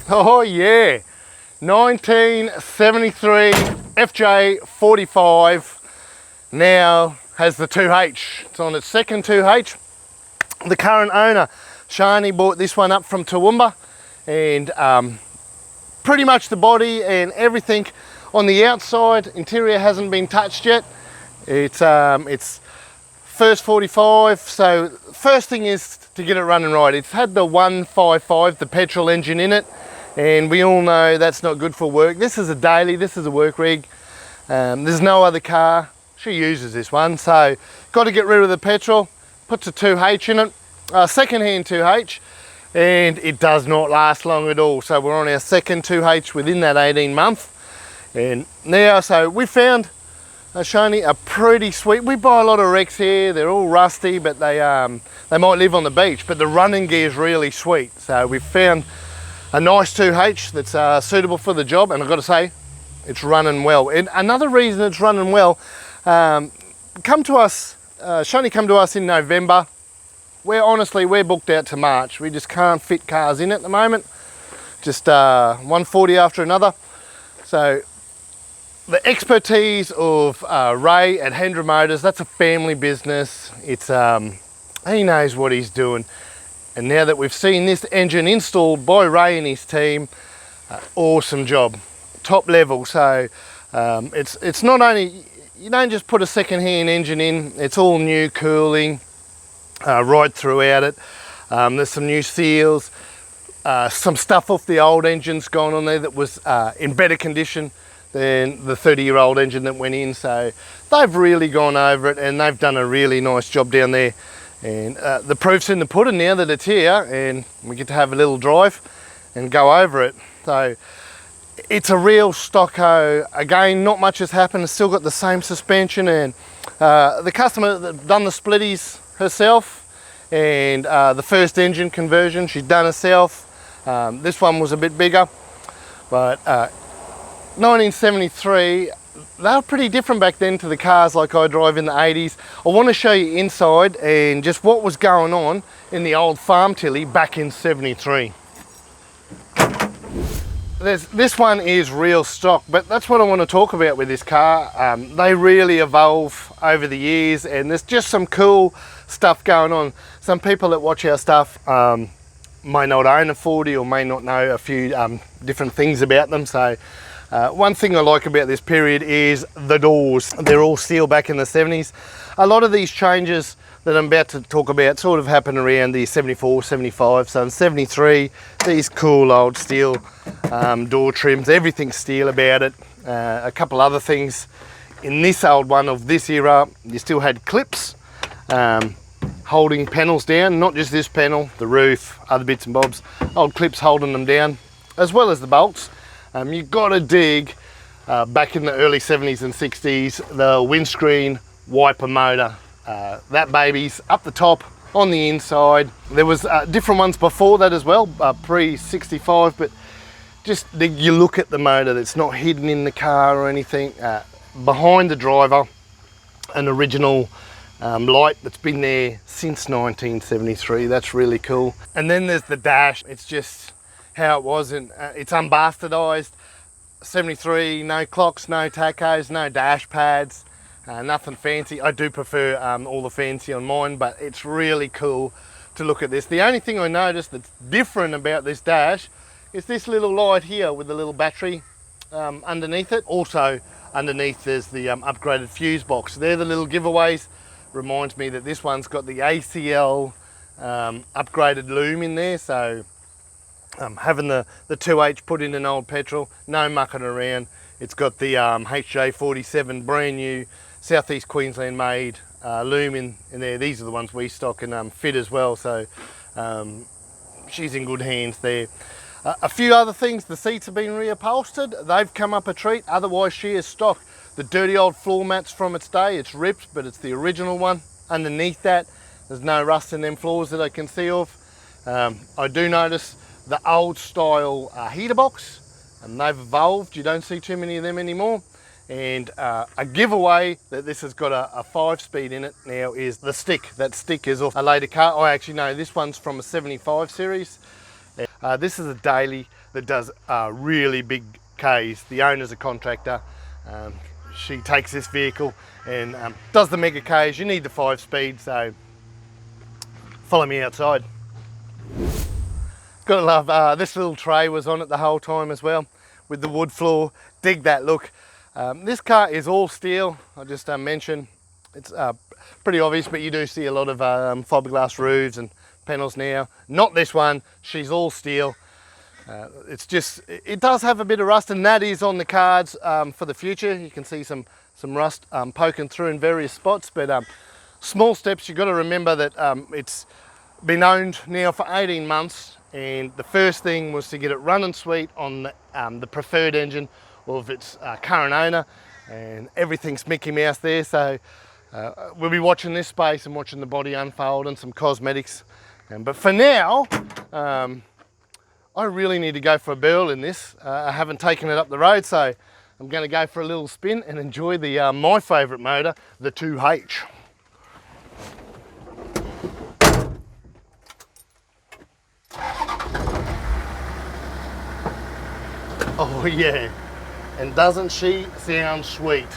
Oh yeah, 1973 FJ45 now has the 2H. It's on its second 2H. The current owner, Shani, bought this one up from Toowoomba, and pretty much the body and everything on the outside, interior hasn't been touched yet. It's first 45, so first thing is to get it running right. It's had the 155, the petrol engine in it, and we all know that's not good for work. This is a daily, this is a work rig. There's no other car, she uses this one, so got to get rid of the petrol, puts a 2H in it, second-hand 2H, and it does not last long at all. So we're on our second 2H within that 18 month, and now, so we found Shani a pretty sweet. We buy a lot of wrecks here, they're all rusty, but they might live on the beach, but the running gear is really sweet. So we've found a nice 2H that's suitable for the job, and I've got to say, it's running well. And another reason it's running well, Shani come to us in November. We're booked out to March. We just can't fit cars in at the moment. Just 140 after another. So the expertise of Ray at Hendra Motors, that's a family business. It's he knows what he's doing. And now that we've seen this engine installed by Ray and his team, awesome job, top level. So it's not only, you don't just put a second-hand engine in, it's all new cooling right throughout it. There's some new seals, some stuff off the old engine's gone on there that was in better condition than the 30-year-old engine that went in. So they've really gone over it, and they've done a really nice job down there. And the proof's in the pudding now that it's here, and we get to have a little drive and go over it. So it's a real stocko. Again, not much has happened. It's still got the same suspension, and the customer that done the splitties herself, and the first engine conversion she's done herself. This one was a bit bigger, but 1973, they were pretty different back then to the cars like I drive in the 80s. I want to show you inside and just what was going on in the old farm tilly back in 73. This one is real stock, but that's what I want to talk about with this car. They really evolve over the years, and there's just some cool stuff going on. Some people that watch our stuff may not own a 40 or may not know a few different things about them. So one thing I like about this period is the doors. They're all steel back in the 70s. A lot of these changes that I'm about to talk about sort of happened around the 74, 75. So in 73, these cool old steel door trims, everything's steel about it. A couple other things in this old one of this era, you still had clips holding panels down, not just this panel, the roof, other bits and bobs, old clips holding them down, as well as the bolts. You've got to dig back in the early 70s and 60s, the windscreen wiper motor. That baby's up the top, on the inside. There was different ones before that as well, pre-65, but just you look at the motor that's not hidden in the car or anything. Behind the driver, an original light that's been there since 1973. That's really cool. And then there's the dash. It's just how it was, and it's unbastardized. 73, no clocks, no tachos, no dash pads, nothing fancy. I do prefer all the fancy on mine, but it's really cool to look at this. The only thing I noticed that's different about this dash is this little light here with the little battery underneath it. Also underneath there's the upgraded fuse box. They're the little giveaways. Reminds me that this one's got the ACL upgraded loom in there, so having the 2H put in an old petrol, no mucking around. It's got the FJ45 brand new Southeast Queensland made loom in there. These are the ones we stock and fit as well, so she's in good hands there. A few other things, the seats have been reupholstered. They've come up a treat, otherwise she is stock. The dirty old floor mats from its day, it's ripped, but it's the original one. Underneath that, there's no rust in them floors that I can see of. I do notice the old style heater box, and they've evolved. You don't see too many of them anymore. And a giveaway that this has got a 5-speed in it now is the stick. That stick is off a later car. I actually know this one's from a 75 series. This is a daily that does really big Ks. The owner's a contractor. She takes this vehicle and does the mega Ks. You need the 5-speed, so follow me outside. Gotta love, this little tray was on it the whole time as well, with the wood floor. Dig that look. This car is all steel. I just mentioned, it's pretty obvious, but you do see a lot of fiberglass roofs and panels now. Not this one, she's all steel. It's just, it does have a bit of rust, and that is on the cards for the future. You can see some rust poking through in various spots, but small steps. You've got to remember that it's been owned now for 18 months, and the first thing was to get it running sweet on the preferred engine of its current owner, and everything's Mickey Mouse there. So we'll be watching this space and watching the body unfold and some cosmetics. But for now, I really need to go for a burl in this. I haven't taken it up the road, so I'm going to go for a little spin and enjoy the my favourite motor, the 2H. Oh yeah, and doesn't she sound sweet?